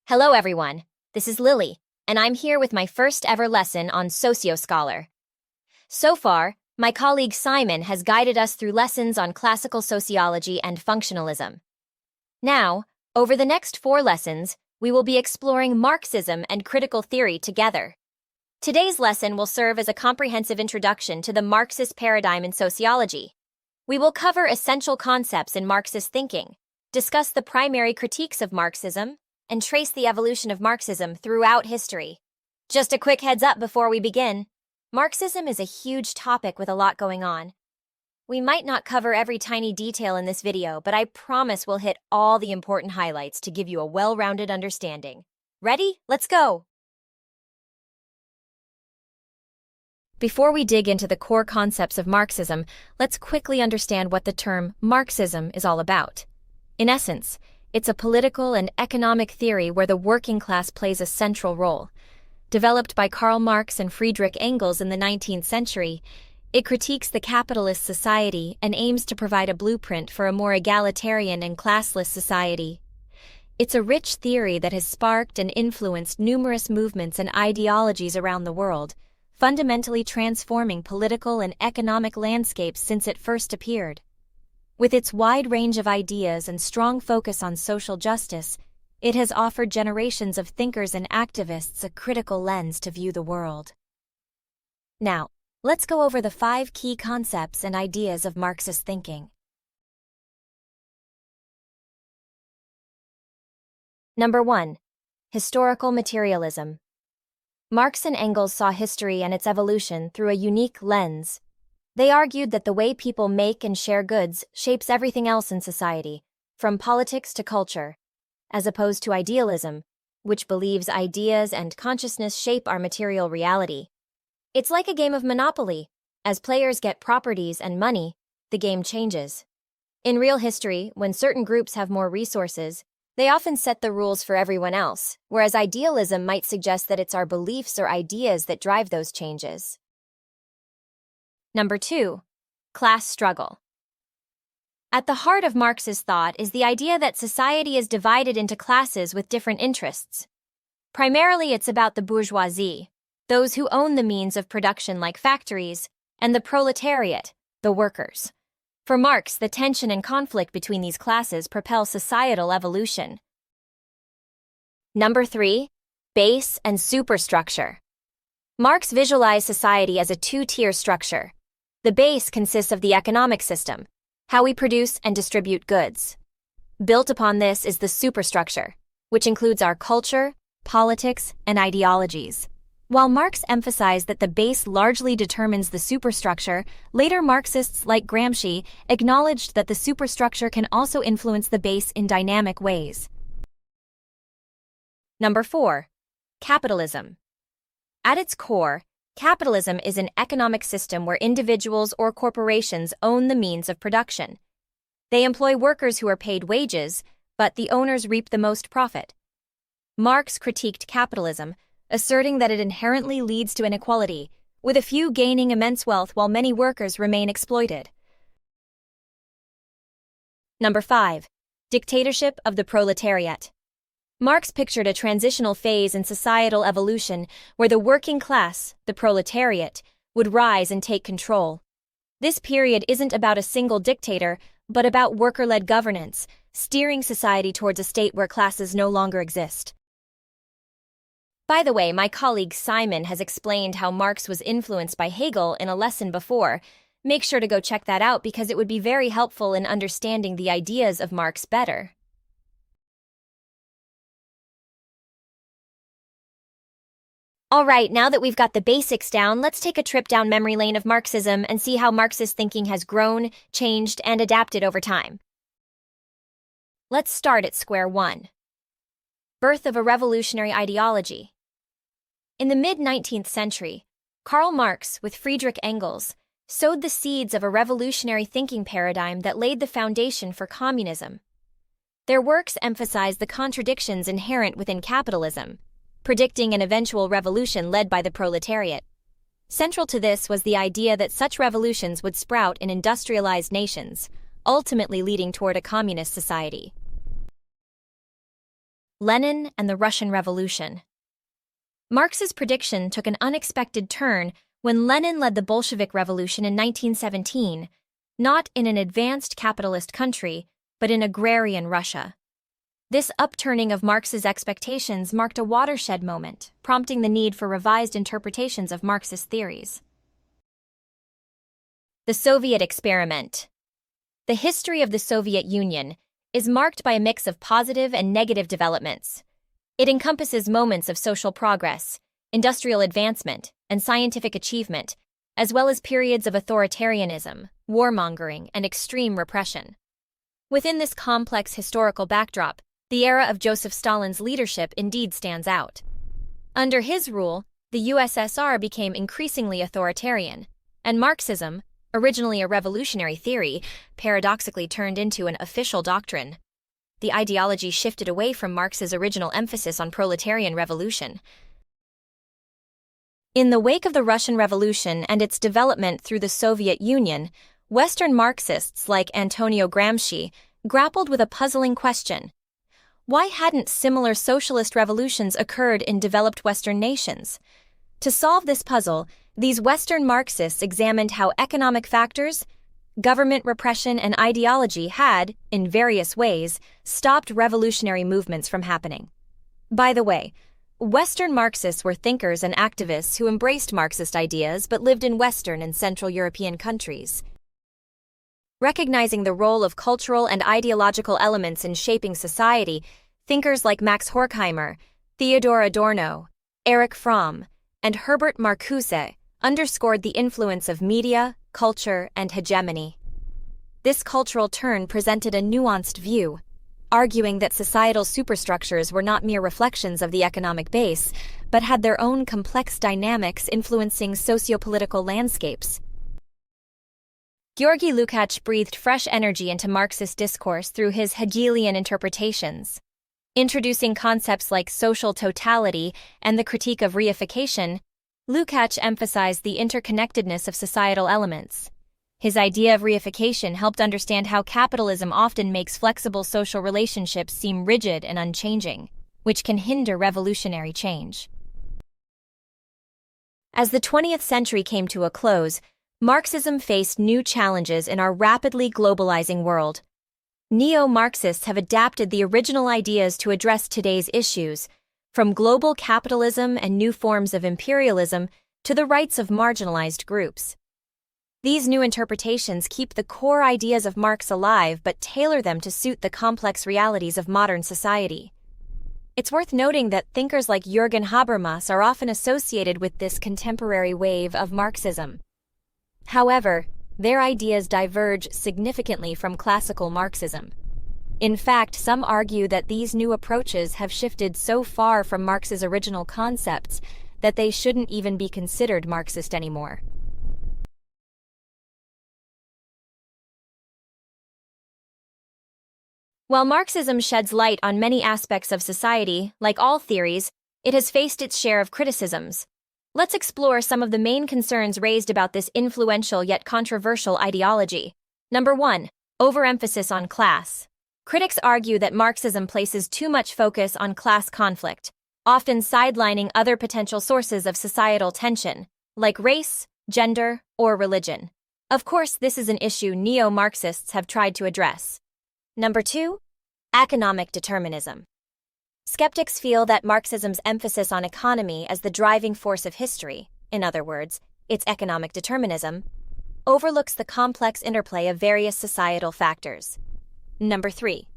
Hello everyone, this is Lily, and I'm here with my first ever lesson on SocioScholar. So far, my colleague Simon has guided us through lessons on classical sociology and functionalism. Now, over the next 4 lessons, we will be exploring Marxism and critical theory together. Today's lesson will serve as a comprehensive introduction to the Marxist paradigm in sociology. We will cover essential concepts in Marxist thinking, discuss the primary critiques of Marxism, and trace the evolution of Marxism throughout history. Just a quick heads up before we begin. Marxism is a huge topic with a lot going on. We might not cover every tiny detail in this video, but I promise we'll hit all the important highlights to give you a well-rounded understanding. Ready? Let's go! Before we dig into the core concepts of Marxism, let's quickly understand what the term Marxism is all about. In essence, it's a political and economic theory where the working class plays a central role. Developed by Karl Marx and Friedrich Engels in the 19th century, it critiques the capitalist society and aims to provide a blueprint for a more egalitarian and classless society. It's a rich theory that has sparked and influenced numerous movements and ideologies around the world, fundamentally transforming political and economic landscapes since it first appeared. With its wide range of ideas and strong focus on social justice, it has offered generations of thinkers and activists a critical lens to view the world. Now, let's go over the 5 key concepts and ideas of Marxist thinking. Number 1. Historical materialism. Marx and Engels saw history and its evolution through a unique lens. They argued that the way people make and share goods shapes everything else in society, from politics to culture, as opposed to idealism, which believes ideas and consciousness shape our material reality. It's like a game of Monopoly. As players get properties and money, the game changes. In real history, when certain groups have more resources, they often set the rules for everyone else, whereas idealism might suggest that it's our beliefs or ideas that drive those changes. Number 2. Class struggle. At the heart of Marx's thought is the idea that society is divided into classes with different interests. Primarily, it's about the bourgeoisie, those who own the means of production like factories, and the proletariat, the workers. For Marx, the tension and conflict between these classes propel societal evolution. Number 3. Base and superstructure. Marx visualized society as a 2-tier structure. The base consists of the economic system, how we produce and distribute goods. Built upon this is the superstructure, which includes our culture, politics, and ideologies. While Marx emphasized that the base largely determines the superstructure, later Marxists like Gramsci acknowledged that the superstructure can also influence the base in dynamic ways. Number 4. Capitalism. At its core, capitalism is an economic system where individuals or corporations own the means of production. They employ workers who are paid wages, but the owners reap the most profit. Marx critiqued capitalism, asserting that it inherently leads to inequality, with a few gaining immense wealth while many workers remain exploited. Number 5. Dictatorship of the proletariat. Marx pictured a transitional phase in societal evolution where the working class, the proletariat, would rise and take control. This period isn't about a single dictator, but about worker-led governance, steering society towards a state where classes no longer exist. By the way, my colleague Simon has explained how Marx was influenced by Hegel in a lesson before. Make sure to go check that out because it would be very helpful in understanding the ideas of Marx better. Alright, now that we've got the basics down, let's take a trip down memory lane of Marxism and see how Marxist thinking has grown, changed, and adapted over time. Let's start at square one. Birth of a revolutionary ideology. In the mid-19th century, Karl Marx, with Friedrich Engels, sowed the seeds of a revolutionary thinking paradigm that laid the foundation for communism. Their works emphasized the contradictions inherent within capitalism, predicting an eventual revolution led by the proletariat. Central to this was the idea that such revolutions would sprout in industrialized nations, ultimately leading toward a communist society. Lenin and the Russian Revolution. Marx's prediction took an unexpected turn when Lenin led the Bolshevik Revolution in 1917, not in an advanced capitalist country, but in agrarian Russia. This upturning of Marx's expectations marked a watershed moment, prompting the need for revised interpretations of Marxist theories. The Soviet Experiment. The history of the Soviet Union is marked by a mix of positive and negative developments. It encompasses moments of social progress, industrial advancement, and scientific achievement, as well as periods of authoritarianism, warmongering, and extreme repression. Within this complex historical backdrop, the era of Joseph Stalin's leadership indeed stands out. Under his rule, the USSR became increasingly authoritarian, and Marxism, originally a revolutionary theory, paradoxically turned into an official doctrine. The ideology shifted away from Marx's original emphasis on proletarian revolution. In the wake of the Russian Revolution and its development through the Soviet Union, Western Marxists like Antonio Gramsci grappled with a puzzling question. Why hadn't similar socialist revolutions occurred in developed Western nations? To solve this puzzle, these Western Marxists examined how economic factors, government repression, and ideology had, in various ways, stopped revolutionary movements from happening. By the way, Western Marxists were thinkers and activists who embraced Marxist ideas but lived in Western and Central European countries. Recognizing the role of cultural and ideological elements in shaping society, thinkers like Max Horkheimer, Theodor Adorno, Erich Fromm, and Herbert Marcuse underscored the influence of media, culture, and hegemony. This cultural turn presented a nuanced view, arguing that societal superstructures were not mere reflections of the economic base, but had their own complex dynamics influencing sociopolitical landscapes. Georgy Lukács breathed fresh energy into Marxist discourse through his Hegelian interpretations. Introducing concepts like social totality and the critique of reification, Lukács emphasized the interconnectedness of societal elements. His idea of reification helped understand how capitalism often makes flexible social relationships seem rigid and unchanging, which can hinder revolutionary change. As the 20th century came to a close, Marxism faced new challenges in our rapidly globalizing world. Neo-Marxists have adapted the original ideas to address today's issues, from global capitalism and new forms of imperialism to the rights of marginalized groups. These new interpretations keep the core ideas of Marx alive but tailor them to suit the complex realities of modern society. It's worth noting that thinkers like Jürgen Habermas are often associated with this contemporary wave of Marxism. However, their ideas diverge significantly from classical Marxism. In fact, some argue that these new approaches have shifted so far from Marx's original concepts that they shouldn't even be considered Marxist anymore. While Marxism sheds light on many aspects of society, like all theories, it has faced its share of criticisms. Let's explore some of the main concerns raised about this influential yet controversial ideology. Number 1. Overemphasis on class. Critics argue that Marxism places too much focus on class conflict, often sidelining other potential sources of societal tension, like race, gender, or religion. Of course, this is an issue neo-Marxists have tried to address. Number 2. Economic determinism. Skeptics feel that Marxism's emphasis on economy as the driving force of history, in other words, its economic determinism, overlooks the complex interplay of various societal factors. Number 3.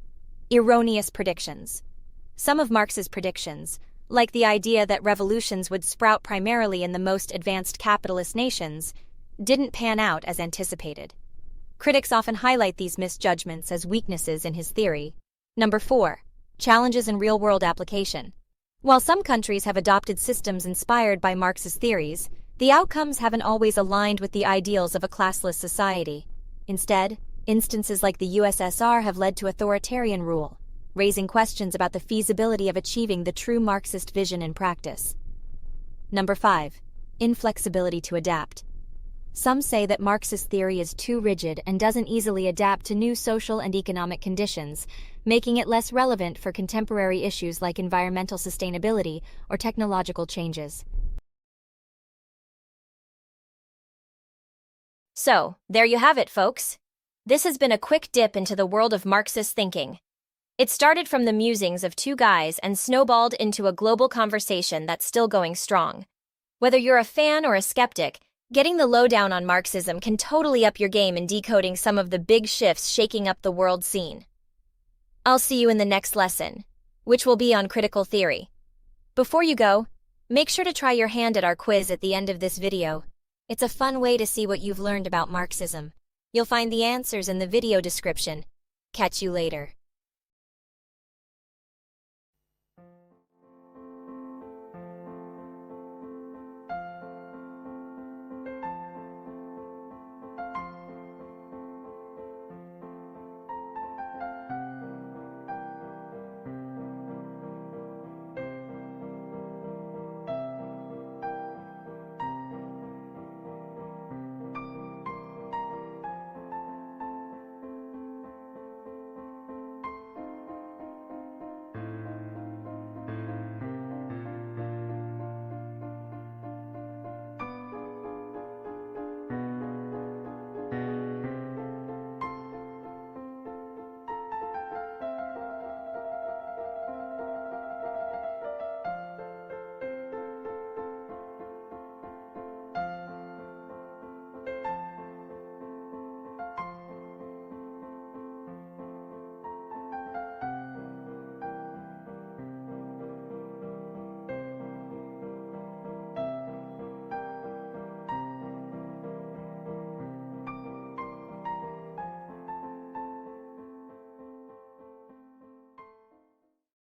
Erroneous predictions. Some of Marx's predictions, like the idea that revolutions would sprout primarily in the most advanced capitalist nations, didn't pan out as anticipated. Critics often highlight these misjudgments as weaknesses in his theory. Number 4. Challenges in real-world application. While some countries have adopted systems inspired by Marx's theories, the outcomes haven't always aligned with the ideals of a classless society. Instead, instances like the USSR have led to authoritarian rule, raising questions about the feasibility of achieving the true Marxist vision in practice. Number 5. Inflexibility to adapt. Some say that Marxist theory is too rigid and doesn't easily adapt to new social and economic conditions, making it less relevant for contemporary issues like environmental sustainability or technological changes. So, there you have it, folks. This has been a quick dip into the world of Marxist thinking. It started from the musings of two guys and snowballed into a global conversation that's still going strong. Whether you're a fan or a skeptic, getting the lowdown on Marxism can totally up your game in decoding some of the big shifts shaking up the world scene. I'll see you in the next lesson, which will be on critical theory. Before you go, make sure to try your hand at our quiz at the end of this video. It's a fun way to see what you've learned about Marxism. You'll find the answers in the video description. Catch you later.